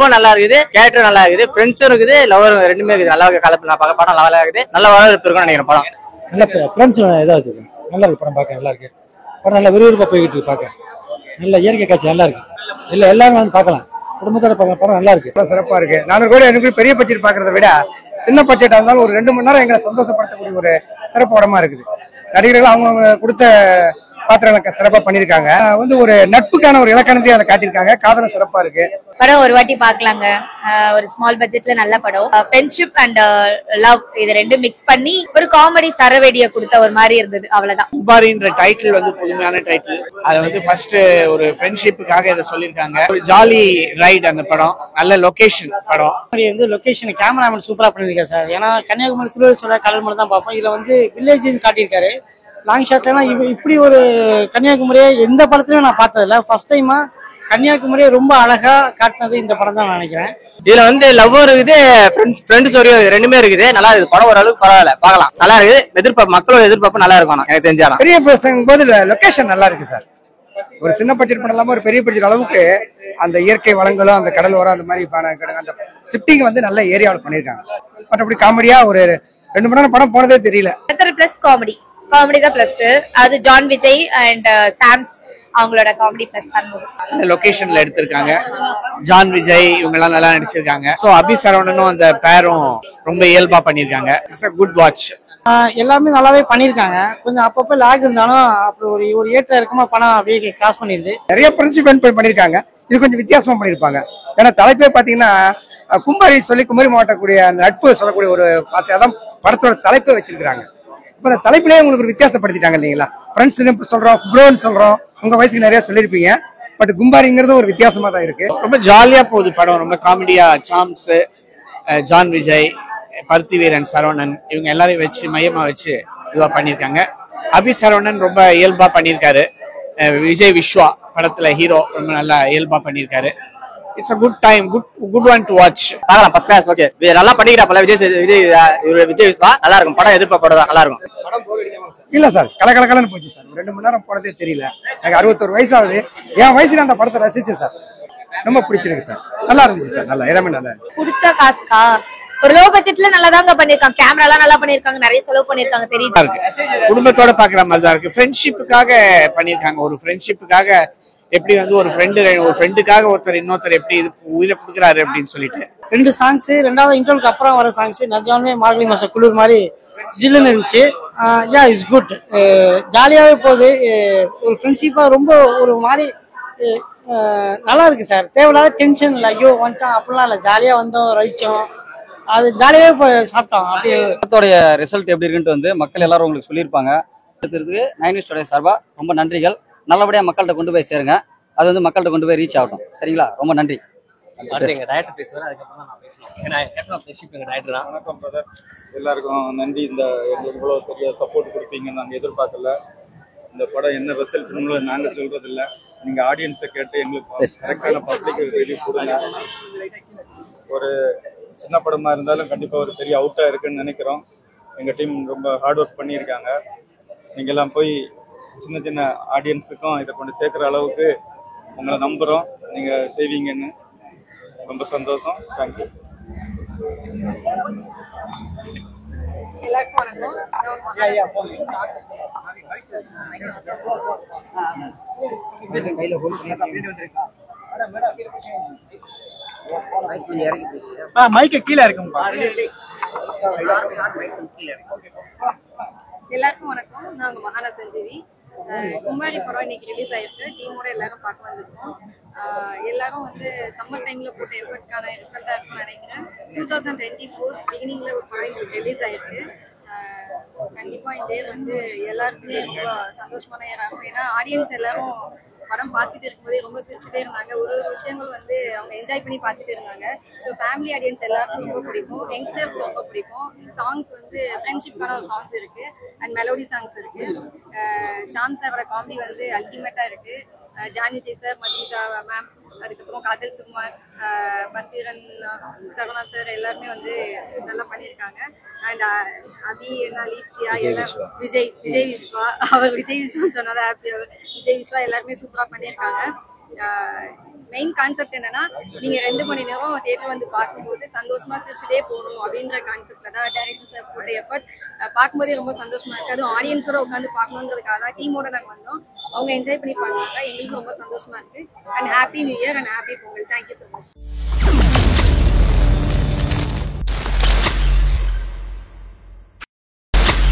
ஸ்கிரிப்டும் நல்லா இருக்குது, கேரக்டரும் நல்லா இருக்குது, ஃப்ரெண்ட்ஸும் இருக்குது, லவர் ரெண்டுமே இருக்குது. நல்லா கலப்பு படம் நல்லா இருக்குது, நல்ல வரவேற்பு இருக்கும்னு நினைக்கிறேன். படம் நல்ல ஃப்ரெண்ட்ஸ் இதாக நல்லா இருக்கு. படம் பார்க்க நல்லா இருக்கு. படம் நல்லா விறுவிறுப்பாக போய்கிட்டு இருக்கு. பார்க்க நல்ல இயற்கை காட்சி நல்லா இருக்கு. இல்லை எல்லாரும் வந்து பார்க்கலாம், குடும்பத்தோட பார்க்கலாம். படம் நல்லா இருக்கு, சிறப்பா இருக்கு. 400 கோடி எனக்கு பெரிய பட்ஜெட் பாக்குறத விட சின்ன பட்ஜெட்டா இருந்தாலும் ஒரு 2 மணி நேரம் எங்களை சந்தோஷப்படுத்தக்கூடிய ஒரு சிறப்பு படமா இருக்குது. நடிகர்கள் அவங்க கொடுத்த பாத்திரங்களை சிறப்பா பண்ணிருக்காங்க. வந்து ஒரு நட்புக்கான ஒரு இலக்கணத்தையும் அதை காட்டியிருக்காங்க. காதலும் சிறப்பா இருக்கு. படம் ஒரு வாட்டி பாக்கலாங்க. ஒரு ஸ்மால் பட்ஜெட்ல நல்ல படம். ஃப்ரெண்ட்ஷிப் அண்ட் லவ் இது ரெண்டும் மிக்ஸ் பண்ணி ஒரு காமெடி சரவெடியை கொடுத்த ஒரு மாதிரி இருந்தது. அவ்வளவுதான். கும்பாரின்ற டைட்டில் வந்து புதுமையான டைட்டில். அதை வந்து ஃபர்ஸ்ட் ஒரு ஃப்ரெண்ட்ஷிப்புக்காக இதை சொல்லியிருக்காங்க. ஒரு ஜாலி ரைட் அந்த படம். நல்ல லொகேஷன் படம். வந்து லொகேஷன் கேமராமேன் சூப்பரா பண்ணிருக்காரு சார். ஏன்னா கன்னியாகுமரி திருவள்ளுவர் கடல் மட்டும் தான் பார்ப்போம். இதுல வந்து வில்லேஜ் காட்டியிருக்காரு. லாங் ஷாட்லாம் இப்படி ஒரு கன்னியாகுமரியை எந்த படத்துலயும் நான் பார்த்ததில்ல. ஃபர்ஸ்ட் டைமா கன்னியாகுமரியை ரொம்ப அழகா காட்டினது இந்த படம் தான் நினைக்கிறேன். இதுல வந்து லவ்வும் இருக்குது, ஃப்ரெண்ட்ஸ் ஸ்டோரியும் ரெண்டுமே இருக்குது. நல்லா இருக்குது. படம் ஓரளவுக்கு பரவாயில்ல, பார்க்கலாம். நல்லா இருக்குது. எதிர்பார்ப்பு மக்களோட எதிர்பார்ப்பு நல்லா இருக்கும். எனக்கு தெரிஞ்சாலும் பெரிய பசங்க போது லொகேஷன் நல்லா இருக்கு சார். ஒரு சின்ன பட்ஜெட் படம் இல்லாம ஒரு பெரிய பட்ஜெட் அளவுக்கு அந்த இயற்கை வளங்களும் அந்த கடல் ஓரம் அந்த மாதிரி அந்த ஷிஃப்டிங் வந்து நல்ல ஏரியாவில் பண்ணிருக்காங்க. மற்றபடி காமெடியா ஒரு 2 மணி நேரம் படம் போனதே தெரியல. பிளஸ் காமெடி தான் பிளஸ். அது ஜான் விஜய் அண்ட் சாம்ஸ் அவங்களோட காமெடி பிளஸ் அந்த லொகேஷன்ல எடுத்திருக்காங்க. ஜான் விஜய் இவங்க எல்லாம் நல்லா நடிச்சிருக்காங்க. சோ அபி சரவணனும் அந்த பேரும் ரொம்ப இயல்பா பண்ணிருக்காங்க. It's a good watch. எல்லாமே நல்லாவே பண்ணிருக்காங்க. கொஞ்சம் அப்பப்போ லாக் இருந்தாலும் அப்படி ஒரு ஏற்ற இருக்குமா படம் அப்படியே கிராஸ் பண்ணிருது. நிறைய ஃப்ரெண்ட்ஷிப் பண்ணிருக்காங்க. இது கொஞ்சம் வித்தியாசமா பண்ணிருப்பாங்க. ஏன்னா தலைப்பே பாத்தீங்கன்னா கும்பாரின்னு சொல்லி குமரி மாவட்டக்கூடிய அந்த நட்பு சொல்லக்கூடிய ஒரு அதான் படத்தோட தலைப்பை வச்சிருக்காங்க. இப்ப அந்த தலைப்பிலேயே உங்களுக்கு ஒரு வித்தியாசப்படுத்திட்டாங்க இல்லைங்களா? ஃப்ரெண்ட்ஸ் சொல்றோம், ப்ரோன்னு சொல்றோம். உங்க வயசுக்கு நிறைய சொல்லிருப்பீங்க. பட் கும்பாரிங்கிறது ஒரு வித்தியாசமா தான் இருக்கு. ரொம்ப ஜாலியா போகுது படம். ரொம்ப காமெடியா சாம்ஸ், ஜான் விஜய், பருத்தி வீரன், சரவணன் இவங்க எல்லாரையும் வச்சு மையமா வச்சு இதுவா பண்ணிருக்காங்க. அபி சரவணன் ரொம்ப இயல்பா பண்ணிருக்காரு. விஜய் விஸ்வா படத்துல ஹீரோ ரொம்ப நல்லா இயல்பா பண்ணிருக்காரு. It's a good time, good one to watch. பார்க்கலாம். First class. ஓகே, நல்லா பண்ணிக்கிறாப்பல விஜய் விஸ்வா. நல்லா இருக்கும் படம். எதிர்பார்ப்போட நல்லா இருக்கும். இல்ல சார், கலகலன்னு போச்சு சார். 2 மணி நேரம் போனதே தெரியல. எனக்கு 61 வயசு ஆகுது. என் வயசுல அந்த படத்தை ரசிச்சேன் சார். ரொம்ப பிடிச்சிருக்கு சார். நல்லா இருந்துச்சு சார். நல்லா எல்லாமே நல்லா இருந்துச்சு. கொடுத்த காசுக்கா ஒரு லோ பட்ஜெட்ல நல்லா தாங்க பண்ணிருக்காங்க. கேமரா எல்லாம் நல்லா பண்ணிருக்காங்க. நிறைய செலவு பண்ணிருக்காங்க. தெரியுது. குடும்பத்தோட பாக்குற மாதிரி தான் இருக்கு. ஃப்ரெண்ட்ஷிப்புக்காக பண்ணிருக்காங்க. ஒரு ஃப்ரெண்ட்ஷிப்புக்காக எப்படி வந்து ஒரு ஃப்ரெண்டுக்காக ஒருத்தர் எப்படி இது உயிரை கொடுக்குறாரு அப்படின்னு சொல்லிட்டு 2 சாங்ஸ். 2வது இன்டர்வலுக்கு அப்புறம் வர சாங்ஸ் நிஜமாலுமே மார்கழி மாசம் குளிர் மாதிரி ஜில்லுன்னு இருந்துச்சு. Yeah is good. ஜாலியாவே போகுது. ஒரு ஃப்ரெண்ட்ஷிப்பா ரொம்ப ஒரு மாதிரி நல்லா இருக்கு சார். தேவையில்லாத டென்ஷன் இல்லை. ஐயோ வந்துட்டோம் அப்படிலாம் இல்லை. ஜாலியா வந்தோம், ரசிச்சோம், அது ஜாலியாவே சாப்பிட்டோம். அப்படியே படத்தோடைய ரிசல்ட் எப்படி இருக்குன்ட்டு வந்து மக்கள் எல்லாரும் உங்களுக்கு சொல்லியிருப்பாங்க. எடுத்துறதுக்கு 9 நியூஸ் சார்பா ரொம்ப நன்றிகள். நல்லபடியாக மக்கள்கிட்ட கொண்டு போய் சேருங்க. அது வந்து மக்கள்கிட்ட கொண்டு போய் ரீச் ஆகட்டும். சரிங்களா? ரொம்ப நன்றி. வணக்கம் பிரதர், எல்லாருக்கும் நன்றி. இந்த இவ்வளோ பெரிய சப்போர்ட் கொடுப்பீங்கன்னு நாங்கள் எதிர்பார்க்கல. இந்த படம் என்ன ரிசல்ட்னு நாங்கள் சொல்றது இல்லை. நீங்கள் ஆடியன்ஸை கேட்டு எங்களுக்கு கரெக்டான பப்ளிக் ரிவ்யூ கொடுங்க. ஒரு சின்ன படமாக இருந்தாலும் கண்டிப்பாக ஒரு பெரிய அவுட்டாக இருக்குன்னு நினைக்கிறோம். எங்கள் டீம் ரொம்ப ஹார்ட் ஒர்க் பண்ணியிருக்காங்க. நீங்கள்லாம் போய் சின்ன ஆடியன்ஸுக்கும் இதை கொண்டு சேர்க்குற அளவுக்கு உங்களை நம்புகிறோம். நீங்கள் செய்வீங்கன்னு ரொம்ப சந்தோஷம். தேங்க்யூ. எல்லாருக்கும் வணக்கம். மைக்க கீழே இருக்கும்பா. எல்லாருக்கும் வணக்கம். நாங்க மகானா சஞ்சீவி. கும்பாரி படம் இன்னைக்கு ரிலீஸ் ஆயிருக்கு. டீமோட எல்லாரும் பார்க்க வந்திருக்கோம். எல்லாரும் வந்து சம்மர் டைம்ல போட்ட எஃபர்ட்கான ரிசல்ட்டா இருக்கும்னு நினைக்கிறேன். 2024 பிகினிங்ல ஒரு படம் ரிலீஸ் ஆயிருக்கு. கண்டிப்பா இந்த இயர் வந்து எல்லாருக்குமே ரொம்ப சந்தோஷமான இயர் ஆகும். ஏன்னா ஆடியன்ஸ் எல்லாரும் படம் பார்த்துட்டு இருக்கும்போதே ரொம்ப சிரிச்சுட்டே இருந்தாங்க. ஒரு விஷயங்கள் வந்து அவங்க என்ஜாய் பண்ணி பார்த்துட்டு இருந்தாங்க. ஸோ ஃபேமிலி ஆடியன்ஸ் எல்லாருக்கும் ரொம்ப பிடிக்கும். யங்ஸ்டர்ஸ் ரொம்ப பிடிக்கும். சாங்ஸ் வந்து ஃப்ரெண்ட்ஷிப்கான ஒரு சாங்ஸ் இருக்கு அண்ட் மெலோடி சாங்ஸ் இருக்கு. சாம்ஸ் அவரோட காமெடி வந்து அல்டிமேட்டா இருக்கு. ஜான் விஜய் சார், மதுமிதா மேம், அதுக்கப்புறம் காதல் சுகுமார், பர்தீரன், சரவணா சார் எல்லாருமே வந்து நல்லா பண்ணியிருக்காங்க. அண்ட் அபி, லீப்சியா எல்லாம், விஜய் விஸ்வா, அவர் விஜய் விஸ்வான்னு சொன்னதை ஹாப்பி. அவர் விஜய் விஸ்வா எல்லாருமே சூப்பராக பண்ணியிருக்காங்க. மெயின் கான்செப்ட் என்னன்னா நீங்க 2 மணி நேரம் தியேட்டர் வந்து பார்க்கும்போது சந்தோஷமா சிரிச்சுட்டே போகணும் அப்படின்ற கான்செப்ட்ல தான் டைரக்டர் சார் போட்ட எஃபர்ட். பார்க்கும்போதே ரொம்ப சந்தோஷமா இருக்கு. அதுவும் ஆடியன்ஸோட உட்காந்து பார்க்கணுன்றதுக்காக தான் டீமோட நாங்க வந்தோம். அவங்க என்ஜாய் பண்ணி பார்க்கறாங்க. எங்களுக்கு ரொம்ப சந்தோஷமா இருக்கு. And happy new year and happy Pongal. Thank you so much.